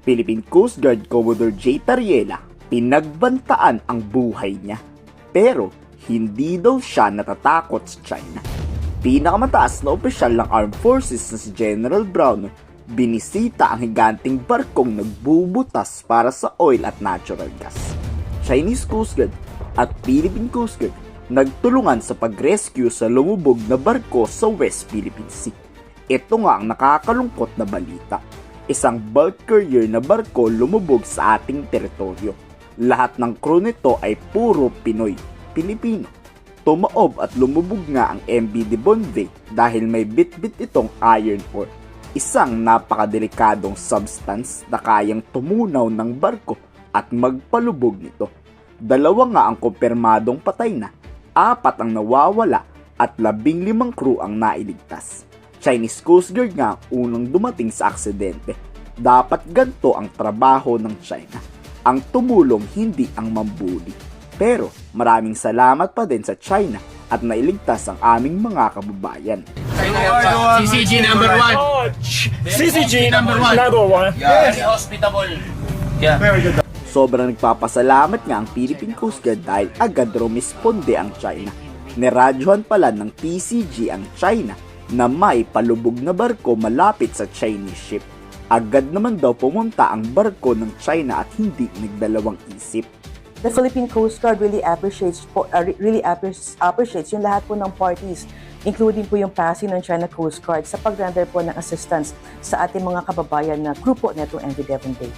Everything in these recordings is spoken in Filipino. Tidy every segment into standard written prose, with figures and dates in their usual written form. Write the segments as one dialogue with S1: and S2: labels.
S1: Philippine Coast Guard Commodore J. Tariela, pinagbantaan ang buhay niya. Pero hindi daw siya natatakot sa China. Pinakamataas na opisyal ng Armed Forces na si General Brown, binisita ang higanting barkong nagbubutas para sa oil at natural gas. Chinese Coast Guard at Philippine Coast Guard nagtulungan sa pag-rescue sa lumubog na barko sa West Philippine Sea. Ito nga ang nakakalungkot na balita. Isang bulk carrier na barko lumubog sa ating teritoryo. Lahat ng crew nito ay puro Pinoy, Pilipino. Tumaob at lumubog nga ang MV de Bonve dahil may bit-bit itong iron ore. Isang napakadelikadong substance na kayang tumunaw ng barko at magpalubog nito. 2 nga ang kumpirmadong patay na, 4 ang nawawala at 15 crew ang nailigtas. Chinese Coast Guard nga unang dumating sa aksidente. Dapat ganito ang trabaho ng China. Ang tumulong, hindi ang mambuli. Pero maraming salamat pa din sa China at nailigtas ang aming mga kababayan.
S2: CCG number 1.
S3: CCG number 1.
S2: Yeah, very hospitable. Yeah.
S3: Very good.
S1: Sobrang nagpapasalamat nga ang Philippine Coast Guard dahil agad rumisponde ang China. Niradyohan pala ng PCG ang China na may palubog na barko malapit sa Chinese ship. Agad naman daw pumunta ang barko ng China at hindi nagdalawang isip.
S4: The Philippine Coast Guard really appreciates yung lahat po ng parties, including po yung passing ng China Coast Guard sa pag-render po ng assistance sa ating mga kababayan na grupo netong MV Devon Bay.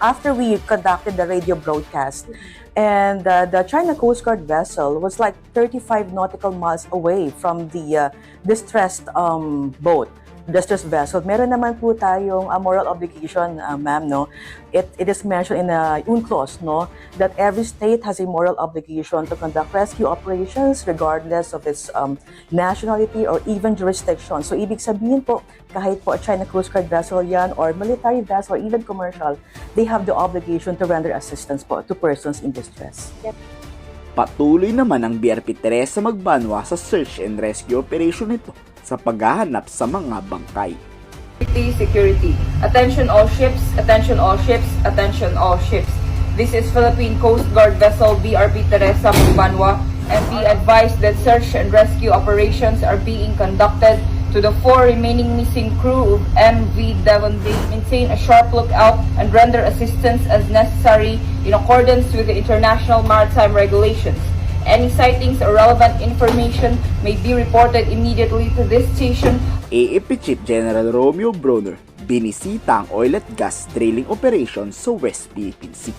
S4: After we conducted the radio broadcast, and the China Coast Guard vessel was like 35 nautical miles away from the distressed vessel. Meron naman po tayong moral obligation, ma'am, no? It is mentioned in the UNCLOS, no, that every state has a moral obligation to conduct rescue operations regardless of its nationality or even jurisdiction. So, ibig sabihin po, kahit po a China Coast Guard vessel yan or military vessel or even commercial, they have the obligation to render assistance po to persons in distress.
S1: Patuloy naman ang BRP Teresa Magbanwa sa search and rescue operation nito sa paghahanap sa mga bangkay.
S5: Security. Attention all ships, attention all ships, attention all ships. This is Philippine Coast Guard vessel BRP Teresa Magbanwa, and be advised that search and rescue operations are being conducted to the 4 remaining missing crew of MV Devon Bay. Maintain a sharp lookout and render assistance as necessary in accordance with the international maritime regulations. Any sightings or relevant information may be reported immediately to this station.
S1: AFP Chief General Romeo Bronner, binisita ang oil at gas drilling operation sa West Philippine Sea.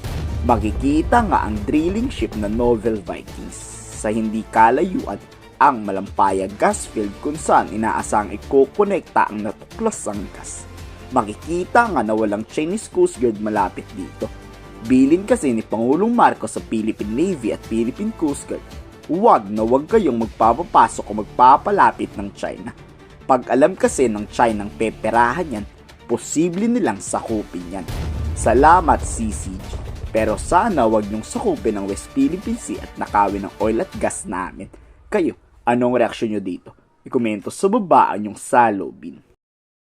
S1: Makikita nga ang drilling ship na Novel Vikings sa hindi kalayuan ang Malampaya gas field kung saan inaasang ikokonekta ang natuklasang gas. Makikita nga na walang Chinese Coast Guard malapit dito. Bilin kasi ni Pangulong Marcos sa Philippine Navy at Philippine Coast Guard, huwag kayong magpapapasok o magpapalapit ng China. Pag alam kasi ng China ang peperahan yan, posible nilang sakupin yan. Salamat CCG, pero sana huwag niyong sakupin ang West Philippine Sea at nakawin ng oil at gas namin. Kayo, anong reaksyon nyo dito? I-komento sa baba ang inyong salobin.